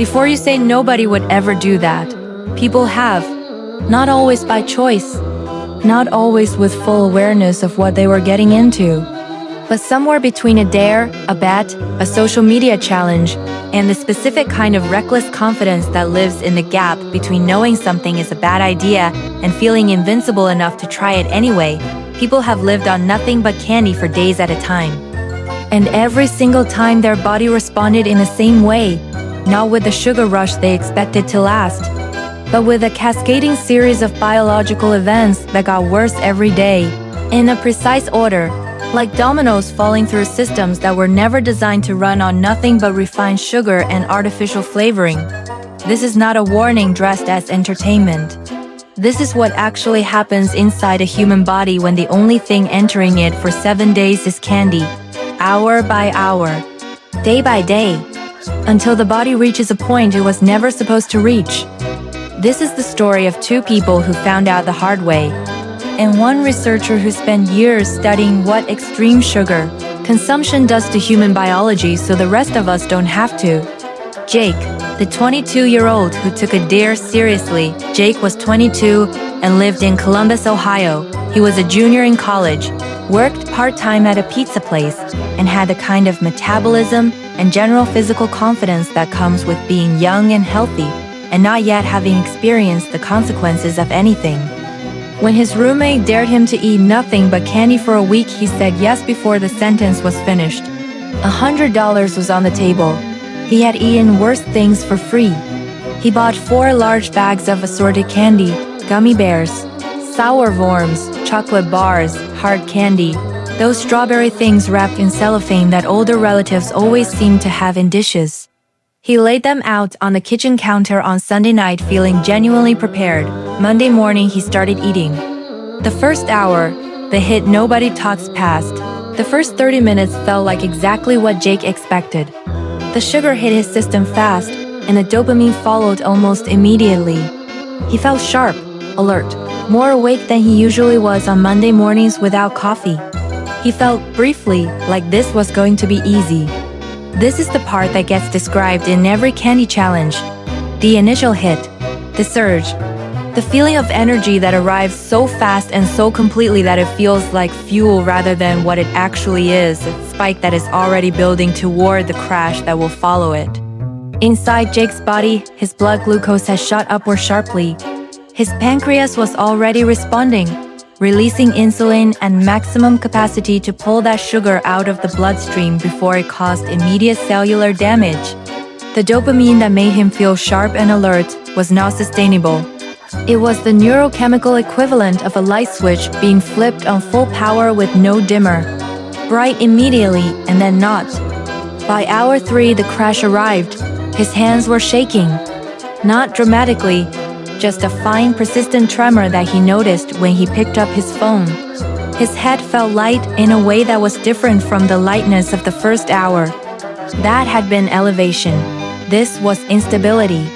Before you say nobody would ever do that, people have. Not always by choice. Not always with full awareness of what they were getting into. But somewhere between a dare, a bet, a social media challenge, and the specific kind of reckless confidence that lives in the gap between knowing something is a bad idea and feeling invincible enough to try it anyway, people have lived on nothing but candy for days at a time. And every single time their body responded in the same way, not with the sugar rush they expected to last, but with a cascading series of biological events that got worse every day, in a precise order, like dominoes falling through systems that were never designed to run on nothing but refined sugar and artificial flavoring. This is not a warning dressed as entertainment. This is what actually happens inside a human body when the only thing entering it for 7 days is candy, hour by hour, day by day, until the body reaches a point it was never supposed to reach. This is the story of two people who found out the hard way, and one researcher who spent years studying what extreme sugar consumption does to human biology so the rest of us don't have to. Jake, the 22-year-old who took a dare seriously. Jake was 22 and lived in Columbus, Ohio. He was a junior in college, worked part-time at a pizza place, and had the kind of metabolism and general physical confidence that comes with being young and healthy, and not yet having experienced the consequences of anything. When his roommate dared him to eat nothing but candy for a week, he said yes before the sentence was finished. $100 was on the table. He had eaten worse things for free. He bought 4 large bags of assorted candy, gummy bears, sour worms, chocolate bars, hard candy, those strawberry things wrapped in cellophane that older relatives always seem to have in dishes. He laid them out on the kitchen counter on Sunday night feeling genuinely prepared. Monday morning he started eating. The first hour, the hit nobody talks past. The first 30 minutes felt like exactly what Jake expected. The sugar hit his system fast, and the dopamine followed almost immediately. He felt sharp, alert, more awake than he usually was on Monday mornings without coffee. He felt, briefly, like this was going to be easy. This is the part that gets described in every candy challenge. The initial hit, the surge, the feeling of energy that arrives so fast and so completely that it feels like fuel rather than what it actually is, a spike that is already building toward the crash that will follow it. Inside Jake's body, his blood glucose has shot upward sharply. His pancreas was already responding, releasing insulin and maximum capacity to pull that sugar out of the bloodstream before it caused immediate cellular damage. The dopamine that made him feel sharp and alert was not sustainable. It was the neurochemical equivalent of a light switch being flipped on full power with no dimmer. Bright immediately and then not. By hour 3, the crash arrived. His hands were shaking. Not dramatically, just a fine, persistent tremor that he noticed when he picked up his phone. His head felt light in a way that was different from the lightness of the first hour. That had been elevation. This was instability.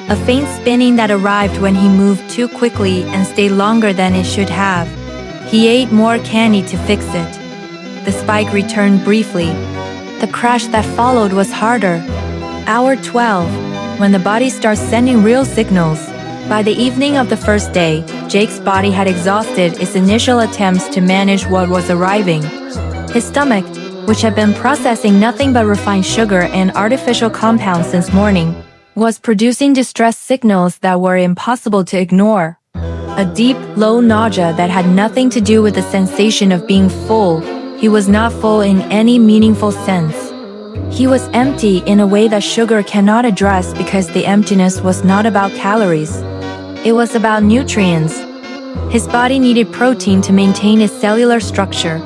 A faint spinning that arrived when he moved too quickly and stayed longer than it should have. He ate more candy to fix it. The spike returned briefly. The crash that followed was harder. Hour 12, when the body starts sending real signals. By the evening of the first day, Jake's body had exhausted its initial attempts to manage what was arriving. His stomach, which had been processing nothing but refined sugar and artificial compounds since morning, was producing distress signals that were impossible to ignore. A deep, low nausea that had nothing to do with the sensation of being full. He was not full in any meaningful sense. He was empty in a way that sugar cannot address because the emptiness was not about calories. It was about nutrients. His body needed protein to maintain its cellular structure.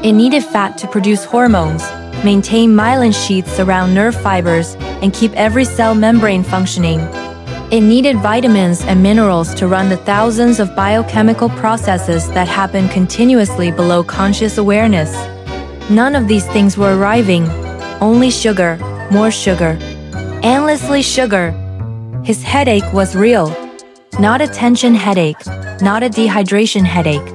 It needed fat to produce hormones, maintain myelin sheaths around nerve fibers, and keep every cell membrane functioning. It needed vitamins and minerals to run the thousands of biochemical processes that happen continuously below conscious awareness. None of these things were arriving. Only sugar, more sugar. Endlessly sugar. His headache was real. Not a tension headache, not a dehydration headache.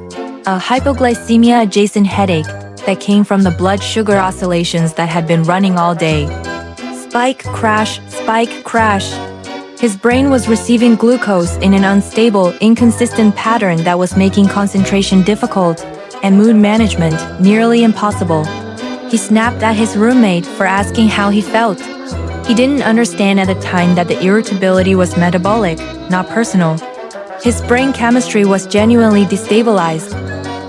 A hypoglycemia-adjacent headache that came from the blood sugar oscillations that had been running all day. Spike, crash, spike, crash. His brain was receiving glucose in an unstable, inconsistent pattern that was making concentration difficult and mood management nearly impossible. He snapped at his roommate for asking how he felt. He didn't understand at the time that the irritability was metabolic, not personal. His brain chemistry was genuinely destabilized.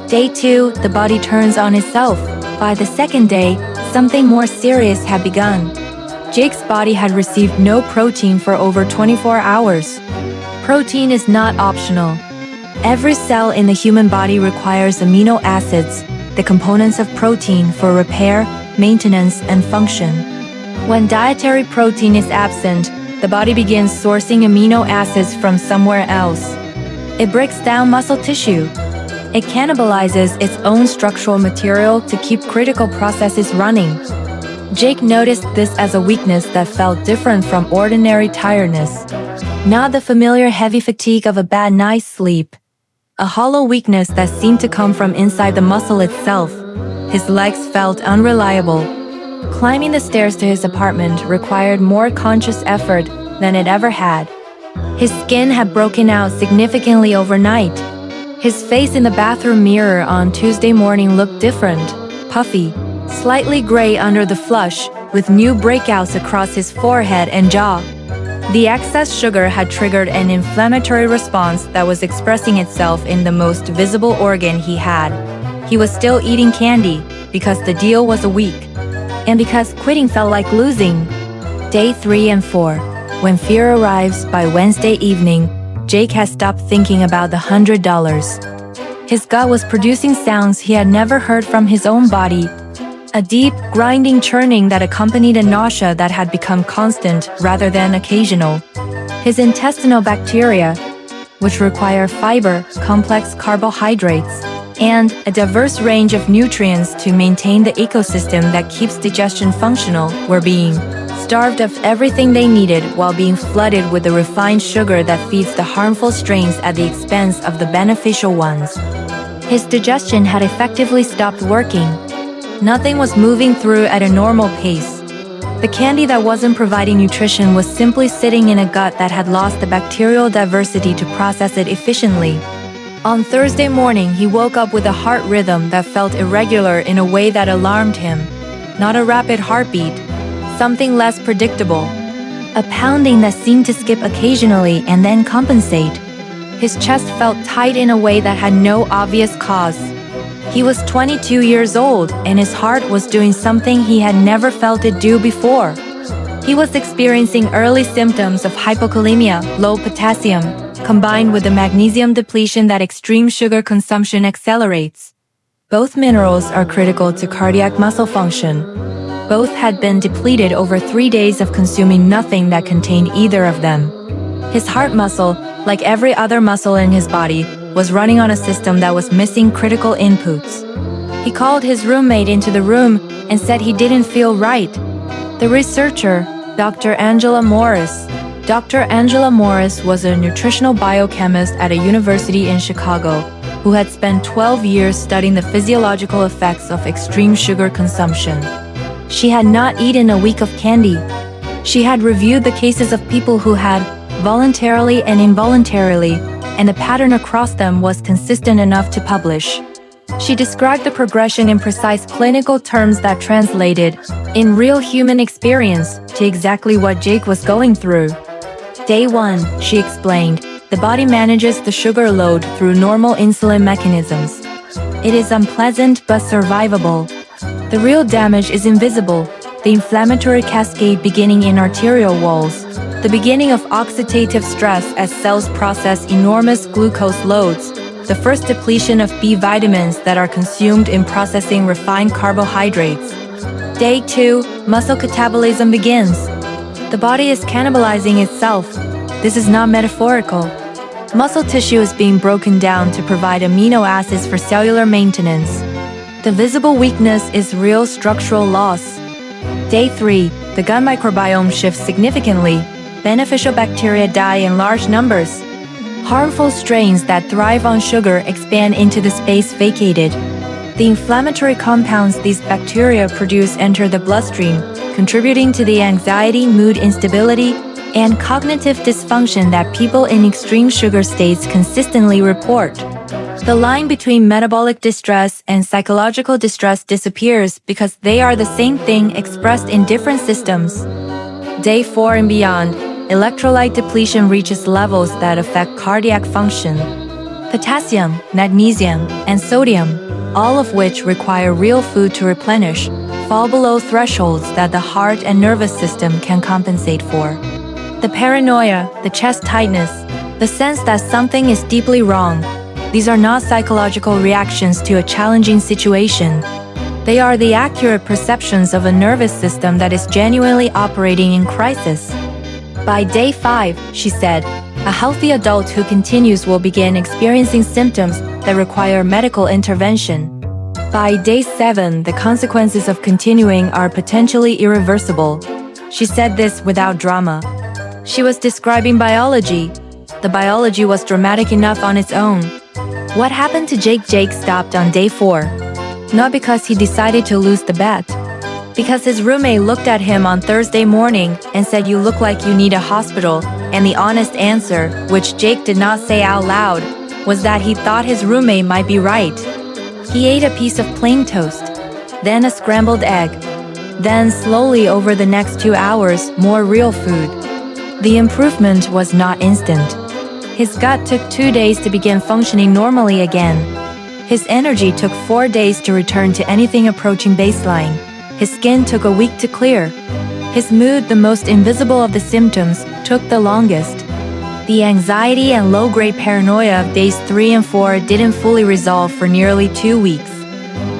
Day 2, the body turns on itself. By the second day, something more serious had begun. Jake's body had received no protein for over 24 hours. Protein is not optional. Every cell in the human body requires amino acids, the components of protein for repair, maintenance, and function. When dietary protein is absent, the body begins sourcing amino acids from somewhere else. It breaks down muscle tissue. It cannibalizes its own structural material to keep critical processes running. Jake noticed this as a weakness that felt different from ordinary tiredness. Not the familiar heavy fatigue of a bad night's sleep. A hollow weakness that seemed to come from inside the muscle itself. His legs felt unreliable. Climbing the stairs to his apartment required more conscious effort than it ever had. His skin had broken out significantly overnight. His face in the bathroom mirror on Tuesday morning looked different, puffy, slightly gray under the flush, with new breakouts across his forehead and jaw. The excess sugar had triggered an inflammatory response that was expressing itself in the most visible organ he had. He was still eating candy, because the deal was a week. And because quitting felt like losing. Day 3 and 4. When fear arrives by Wednesday evening, Jake had stopped thinking about the $100. His gut was producing sounds he had never heard from his own body. A deep, grinding churning that accompanied a nausea that had become constant rather than occasional. His intestinal bacteria, which require fiber, complex carbohydrates, and a diverse range of nutrients to maintain the ecosystem that keeps digestion functional, were being starved of everything they needed while being flooded with the refined sugar that feeds the harmful strains at the expense of the beneficial ones. His digestion had effectively stopped working. Nothing was moving through at a normal pace. The candy that wasn't providing nutrition was simply sitting in a gut that had lost the bacterial diversity to process it efficiently. On Thursday morning, he woke up with a heart rhythm that felt irregular in a way that alarmed him. Not a rapid heartbeat, something less predictable. A pounding that seemed to skip occasionally and then compensate. His chest felt tight in a way that had no obvious cause. He was 22 years old, and his heart was doing something he had never felt it do before. He was experiencing early symptoms of hypokalemia, low potassium, combined with the magnesium depletion that extreme sugar consumption accelerates. Both minerals are critical to cardiac muscle function. Both had been depleted over 3 days of consuming nothing that contained either of them. His heart muscle, like every other muscle in his body, was running on a system that was missing critical inputs. He called his roommate into the room and said he didn't feel right. The researcher, Dr. Angela Morris. Dr. Angela Morris was a nutritional biochemist at a university in Chicago who had spent 12 years studying the physiological effects of extreme sugar consumption. She had not eaten a week of candy. She had reviewed the cases of people who had, voluntarily and involuntarily, and the pattern across them was consistent enough to publish. She described the progression in precise clinical terms that translated, in real human experience, to exactly what Jake was going through. Day 1, she explained, the body manages the sugar load through normal insulin mechanisms. It is unpleasant but survivable. The real damage is invisible, the inflammatory cascade beginning in arterial walls, the beginning of oxidative stress as cells process enormous glucose loads, the first depletion of B vitamins that are consumed in processing refined carbohydrates. Day 2, muscle catabolism begins. The body is cannibalizing itself. This is not metaphorical. Muscle tissue is being broken down to provide amino acids for cellular maintenance. The visible weakness is real structural loss. Day 3, the gut microbiome shifts significantly. Beneficial bacteria die in large numbers. Harmful strains that thrive on sugar expand into the space vacated. The inflammatory compounds these bacteria produce enter the bloodstream, contributing to the anxiety, mood instability, and cognitive dysfunction that people in extreme sugar states consistently report. The line between metabolic distress and psychological distress disappears because they are the same thing expressed in different systems. Day 4 and beyond, electrolyte depletion reaches levels that affect cardiac function. Potassium, magnesium, and sodium, all of which require real food to replenish, fall below thresholds that the heart and nervous system can compensate for. The paranoia, the chest tightness, the sense that something is deeply wrong, these are not psychological reactions to a challenging situation. They are the accurate perceptions of a nervous system that is genuinely operating in crisis. By day 5, she said, a healthy adult who continues will begin experiencing symptoms that require medical intervention. By day 7, the consequences of continuing are potentially irreversible. She said this without drama. She was describing biology. The biology was dramatic enough on its own. What happened to Jake? Jake stopped on day 4. Not because he decided to lose the bet. Because his roommate looked at him on Thursday morning and said, "You look like you need a hospital," and the honest answer, which Jake did not say out loud, was that he thought his roommate might be right. He ate a piece of plain toast, then a scrambled egg. Then slowly over the next 2 hours, more real food. The improvement was not instant. His gut took 2 days to begin functioning normally again. His energy took 4 days to return to anything approaching baseline. His skin took a week to clear. His mood, the most invisible of the symptoms, took the longest. The anxiety and low-grade paranoia of days 3 and 4 didn't fully resolve for nearly 2 weeks.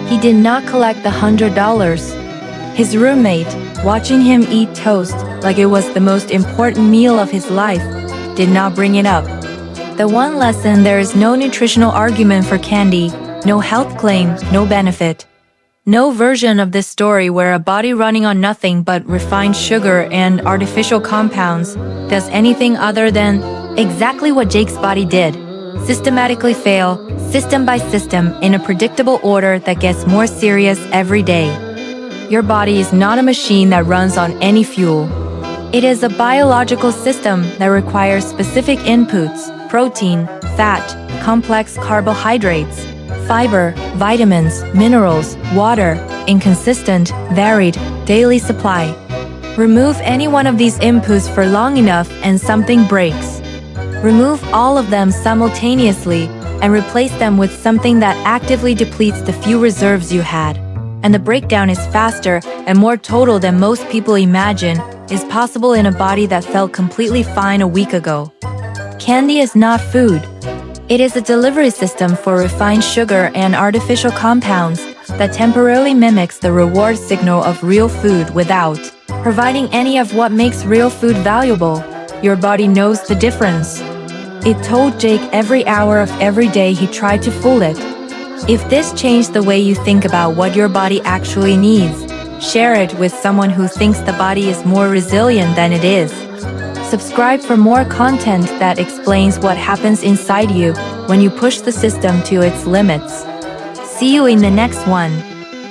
He did not collect the $100. His roommate, watching him eat toast like it was the most important meal of his life, did not bring it up. The one lesson: there is no nutritional argument for candy, no health claim, no benefit. No version of this story where a body running on nothing but refined sugar and artificial compounds does anything other than exactly what Jake's body did: systematically fail, system by system, in a predictable order that gets more serious every day. Your body is not a machine that runs on any fuel. It is a biological system that requires specific inputs: protein, fat, complex carbohydrates, fiber, vitamins, minerals, water, inconsistent, varied, daily supply. Remove any one of these inputs for long enough and something breaks. Remove all of them simultaneously and replace them with something that actively depletes the few reserves you had. And the breakdown is faster and more total than most people imagine is possible in a body that felt completely fine a week ago. Candy is not food. It is a delivery system for refined sugar and artificial compounds that temporarily mimics the reward signal of real food without providing any of what makes real food valuable. Your body knows the difference. It told Jake every hour of every day he tried to fool it. If this changed the way you think about what your body actually needs, share it with someone who thinks the body is more resilient than it is. Subscribe for more content that explains what happens inside you when you push the system to its limits. See you in the next one.